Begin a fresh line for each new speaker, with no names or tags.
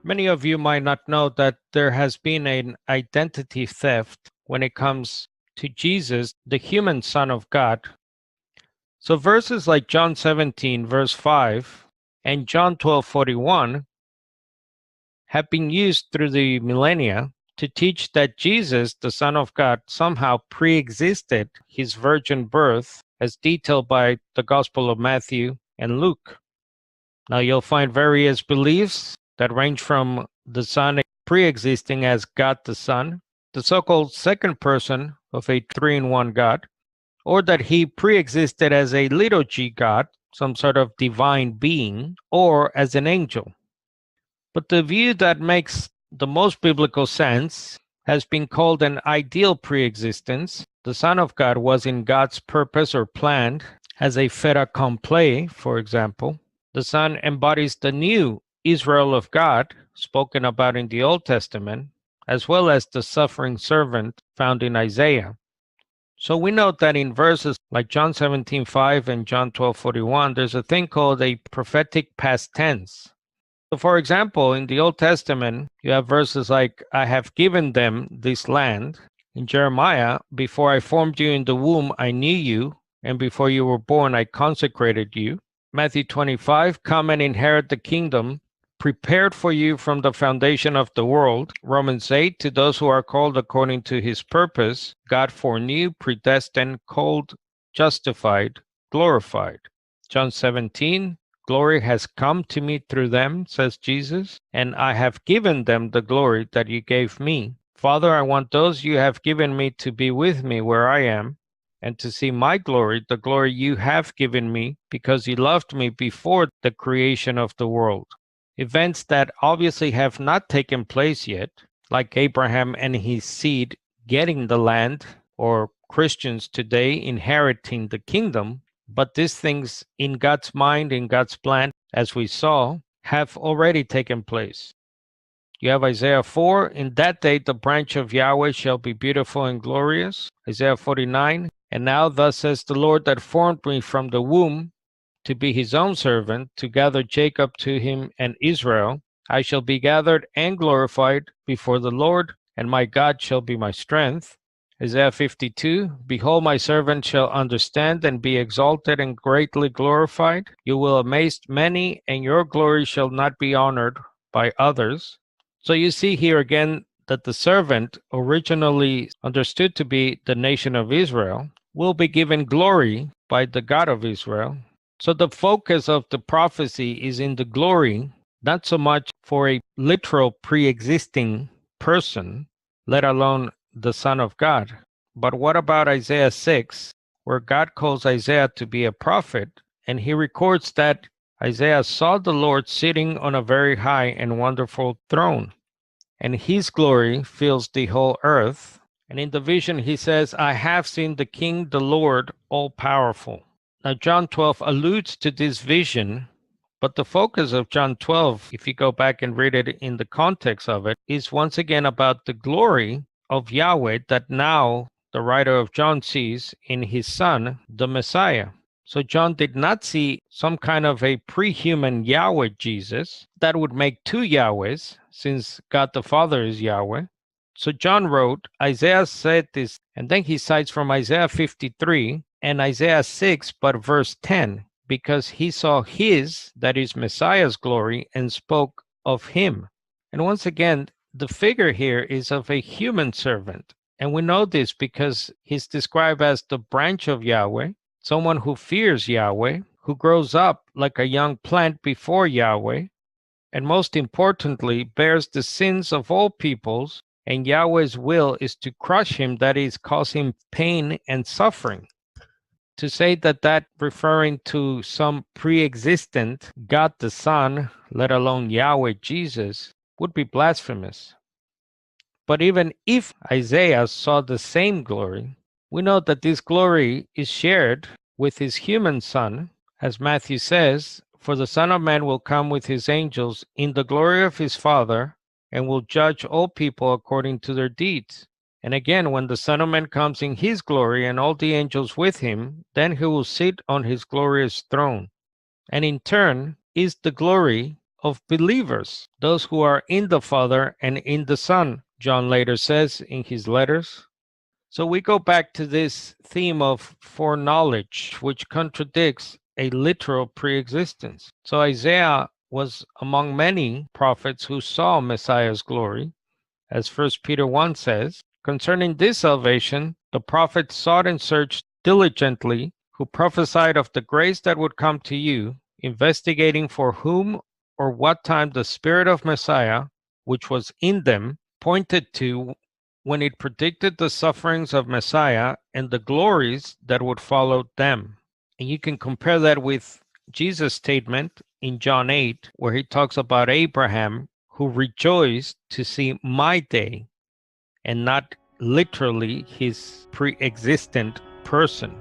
Many of you might not know that there has been an identity theft when it comes to Jesus, the human Son of God. So verses like John 17, verse 5, and John 12:41 have been used through the millennia to teach that Jesus, the Son of God, somehow pre-existed his virgin birth as detailed by the Gospel of Matthew and Luke. Now you'll find various beliefs that range from the Son pre-existing as God the Son, the so-called second person of a three-in-one God, or that he pre-existed as a little g God, some sort of divine being, or as an angel. But the view that makes the most biblical sense has been called an ideal pre-existence. The Son of God was in God's purpose or plan as a fait accompli, for example. The Son embodies the new Israel of God spoken about in the Old Testament, as well as the suffering servant found in Isaiah. So we note that in verses like John 17:5 and John 12:41, there's a thing called a prophetic past tense. So for example, in the Old Testament, you have verses like, I have given them this land. In Jeremiah, before I formed you in the womb, I knew you, and before you were born, I consecrated you. Matthew 25, come and inherit the kingdom prepared for you from the foundation of the world. Romans 8, to those who are called according to his purpose, God foreknew, predestined, called, justified, glorified. John 17, glory has come to me through them, says Jesus, and I have given them the glory that you gave me. Father, I want those you have given me to be with me where I am, and to see my glory, the glory you have given me, because you loved me before the creation of the world. Events that obviously have not taken place yet, like Abraham and his seed getting the land, or Christians today inheriting the kingdom, but these things in God's mind, in God's plan, as we saw, have already taken place. You have Isaiah 4, in that day the branch of Yahweh shall be beautiful and glorious. Isaiah 49, and now thus says the Lord that formed me from the womb to be his own servant, to gather Jacob to him and Israel. I shall be gathered and glorified before the Lord, and my God shall be my strength. Isaiah 52, behold, my servant shall understand and be exalted and greatly glorified. You will amaze many, and your glory shall not be honored by others. So you see here again that the servant, originally understood to be the nation of Israel, will be given glory by the God of Israel. So the focus of the prophecy is in the glory, not so much for a literal pre-existing person, let alone the Son of God. But what about Isaiah 6, where God calls Isaiah to be a prophet, and he records that Isaiah saw the Lord sitting on a very high and wonderful throne, and his glory fills the whole earth. And in the vision he says, I have seen the King, the Lord, all-powerful. Now, John 12 alludes to this vision, but the focus of John 12, if you go back and read it in the context of it, is once again about the glory of Yahweh that now the writer of John sees in his Son, the Messiah. So John did not see some kind of a pre-human Yahweh Jesus that would make two Yahwehs, since God the Father is Yahweh. So John wrote, Isaiah said this, and then he cites from Isaiah 53 and Isaiah 6, but verse 10, because he saw his, that is Messiah's glory, and spoke of him. And once again, the figure here is of a human servant. And we know this because he's described as the branch of Yahweh, someone who fears Yahweh, who grows up like a young plant before Yahweh, and most importantly, bears the sins of all peoples, and Yahweh's will is to crush him, that is, cause him pain and suffering. To say that referring to some pre-existent God the Son, let alone Yahweh Jesus, would be blasphemous. But even if Isaiah saw the same glory, we know that this glory is shared with his human son, as Matthew says, for the Son of Man will come with his angels in the glory of his Father, and will judge all people according to their deeds. And again, when the Son of Man comes in his glory and all the angels with him, then he will sit on his glorious throne. And in turn is the glory of believers, those who are in the Father and in the Son, John later says in his letters. So we go back to this theme of foreknowledge, which contradicts a literal preexistence. So Isaiah was among many prophets who saw Messiah's glory, as 1 Peter 1 says. Concerning this salvation, the prophets sought and searched diligently, who prophesied of the grace that would come to you, investigating for whom or what time the Spirit of Messiah, which was in them, pointed to when it predicted the sufferings of Messiah and the glories that would follow them. And you can compare that with Jesus' statement in John 8, where he talks about Abraham who rejoiced to see my day, and not literally his pre-existent person.